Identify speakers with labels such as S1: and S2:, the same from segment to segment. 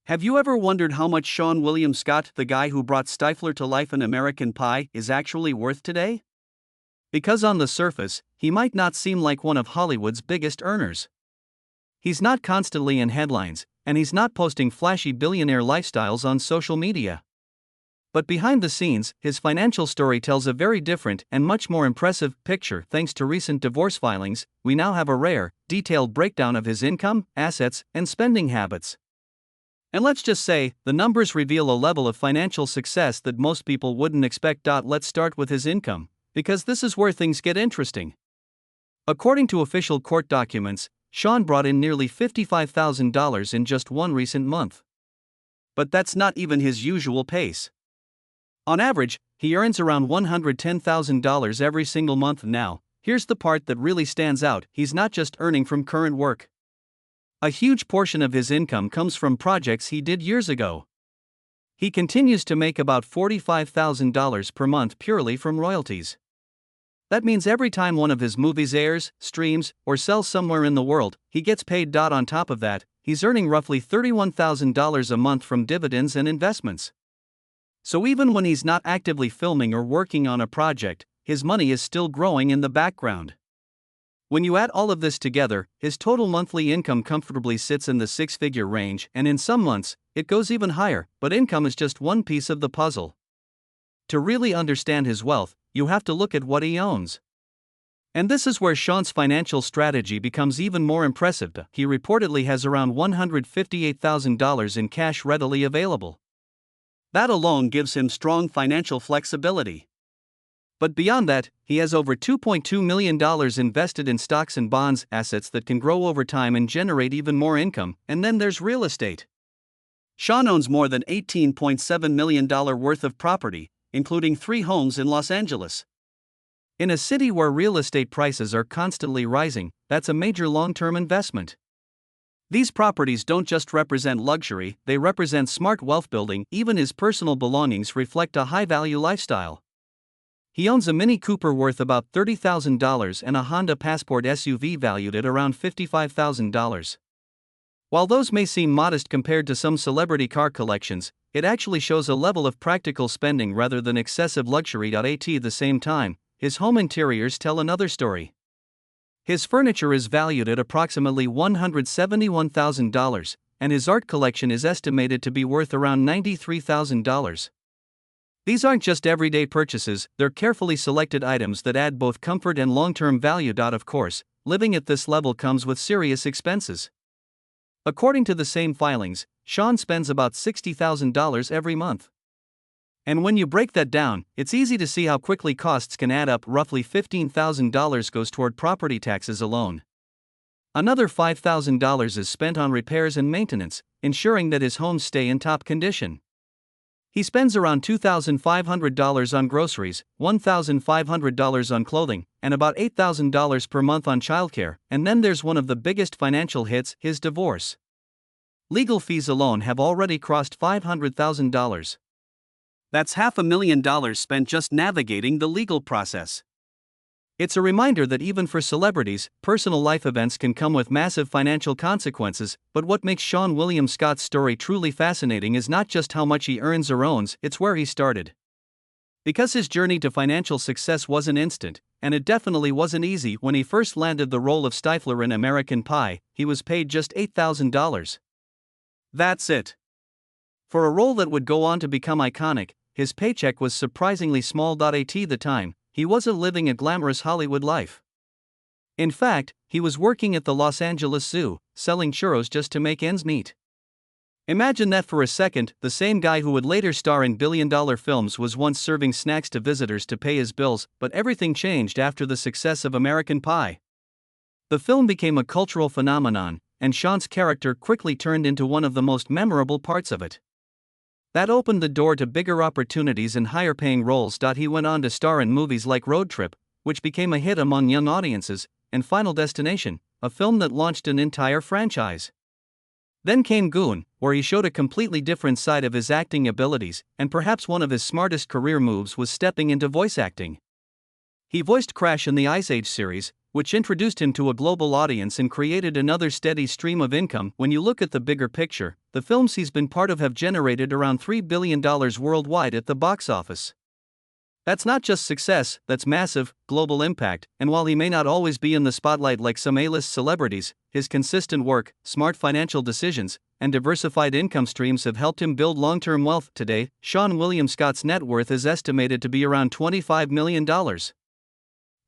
S1: Have you ever wondered how much Seann William Scott, the guy who brought Stifler to life in American Pie, is actually worth today? Because on the surface, he might not seem like one of Hollywood's biggest earners. He's not constantly in headlines, and he's not posting flashy billionaire lifestyles on social media. But behind the scenes, his financial story tells a very different and much more impressive picture. Thanks to recent divorce filings, we now have a rare, detailed breakdown of his income, assets, and spending habits. And let's just say, the numbers reveal a level of financial success that most people wouldn't expect. Let's start with his income, because this is where things get interesting. According to official court documents, Seann brought in nearly $55,000 in just one recent month. But that's not even his usual pace. On average, he earns around $110,000 every single month now. Here's the part that really stands out: he's not just earning from current work. A huge portion of his income comes from projects he did years ago. He continues to make about $45,000 per month purely from royalties. That means every time one of his movies airs, streams, or sells somewhere in the world, he gets paid. On top of that, he's earning roughly $31,000 a month from dividends and investments. So even when he's not actively filming or working on a project, his money is still growing in the background. When you add all of this together, his total monthly income comfortably sits in the six-figure range, and in some months, it goes even higher. But income is just one piece of the puzzle. To really understand his wealth, you have to look at what he owns. And this is where Seann's financial strategy becomes even more impressive. He reportedly has around $158,000 in cash readily available. That alone gives him strong financial flexibility. But beyond that, he has over $2.2 million invested in stocks and bonds, assets that can grow over time and generate even more income. And then there's real estate. Seann owns more than $18.7 million worth of property, including 3 homes in Los Angeles. In a city where real estate prices are constantly rising, that's a major long-term investment. These properties don't just represent luxury, they represent smart wealth building. Even his personal belongings reflect a high-value lifestyle. He owns a Mini Cooper worth about $30,000 and a Honda Passport SUV valued at around $55,000. While those may seem modest compared to some celebrity car collections, it actually shows a level of practical spending rather than excessive luxury. At the same time, his home interiors tell another story. His furniture is valued at approximately $171,000, and his art collection is estimated to be worth around $93,000. These aren't just everyday purchases, they're carefully selected items that add both comfort and long-term value. Of course, living at this level comes with serious expenses. According to the same filings, Seann spends about $60,000 every month. And when you break that down, it's easy to see how quickly costs can add up. Roughly $15,000 goes toward property taxes alone. Another $5,000 is spent on repairs and maintenance, ensuring that his homes stay in top condition. He spends around $2,500 on groceries, $1,500 on clothing, and about $8,000 per month on childcare. And then there's one of the biggest financial hits: his divorce. Legal fees alone have already crossed $500,000. That's $500,000 spent just navigating the legal process. It's a reminder that even for celebrities, personal life events can come with massive financial consequences. But what makes Seann William Scott's story truly fascinating is not just how much he earns or owns, it's where he started. Because his journey to financial success wasn't instant, and it definitely wasn't easy. When he first landed the role of Stifler in American Pie, he was paid just $8,000. That's it. For a role that would go on to become iconic, his paycheck was surprisingly small. At the time, he wasn't living a glamorous Hollywood life. In fact, he was working at the Los Angeles Zoo, selling churros just to make ends meet. Imagine that for a second. The same guy who would later star in billion-dollar films was once serving snacks to visitors to pay his bills. But everything changed after the success of American Pie. The film became a cultural phenomenon, and Seann's character quickly turned into one of the most memorable parts of it. That opened the door to bigger opportunities and higher-paying roles. He went on to star in movies like Road Trip, which became a hit among young audiences, and Final Destination, a film that launched an entire franchise. Then came Goon, where he showed a completely different side of his acting abilities, and perhaps one of his smartest career moves was stepping into voice acting. He voiced Crash in the Ice Age series, which introduced him to a global audience and created another steady stream of income. When you look at the bigger picture, the films he's been part of have generated around $3 billion worldwide at the box office. That's not just success, that's massive, global impact, and while he may not always be in the spotlight like some A-list celebrities, his consistent work, smart financial decisions, and diversified income streams have helped him build long-term wealth. Today, Seann William Scott's net worth is estimated to be around $25 million.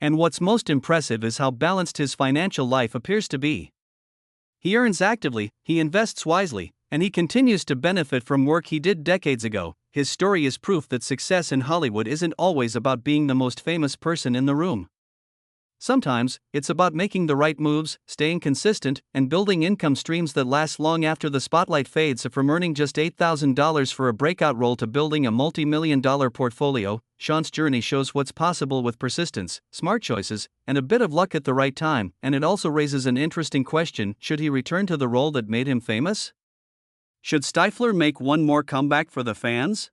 S1: And what's most impressive is how balanced his financial life appears to be. He earns actively, he invests wisely, and he continues to benefit from work he did decades ago. His story is proof that success in Hollywood isn't always about being the most famous person in the room. Sometimes, it's about making the right moves, staying consistent, and building income streams that last long after the spotlight fades. From earning just $8,000 for a breakout role to building a multi-million-dollar portfolio, Seann's journey shows what's possible with persistence, smart choices, and a bit of luck at the right time. And it also raises an interesting question: should he return to the role that made him famous? Should Stifler make one more comeback for the fans?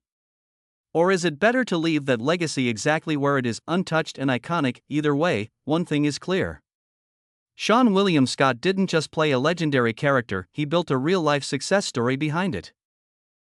S1: Or is it better to leave that legacy exactly where it is, untouched and iconic? Either way, one thing is clear. Seann William Scott didn't just play a legendary character, he built a real-life success story behind it.